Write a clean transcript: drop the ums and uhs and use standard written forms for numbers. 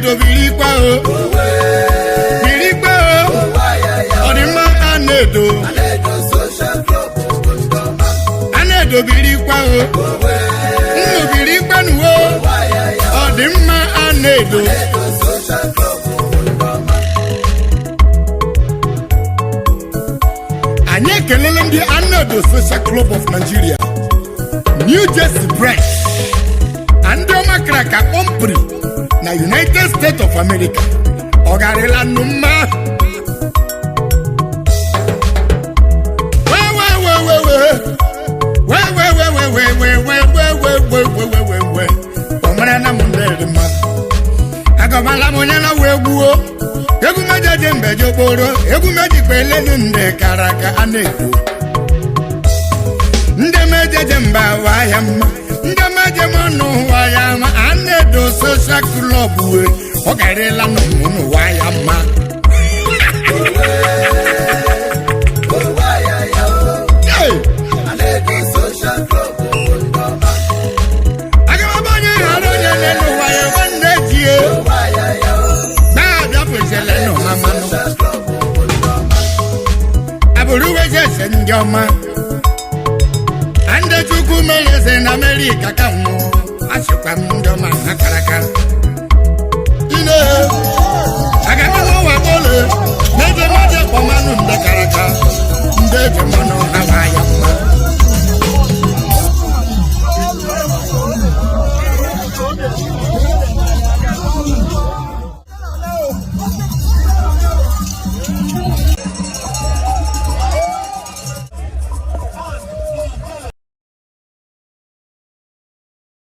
Anaedo birikwa o. Birikwa o. Ọdịnma Anaedo. Anaedo birikwa o. Nnu birikwa nuwo. Ọdịnma Anaedo. Anyị ekelele ndị Anaedo Social Club of Nigeria, New Jersey branch, and the Makraka Company na United States of America. Ogarela Numa. Omarana Munderima. Agamala Monyana Webuo. Egumaja Jembe Joboro. Egumaji Pelende Karaka Anaedo. Ndemeje Jemba Wayama. Ndemeje Mono Wayama. Anaedo Social Club. Ogarela Nunu Wayama. Njoma ande chuku meleze na America kamu ashukam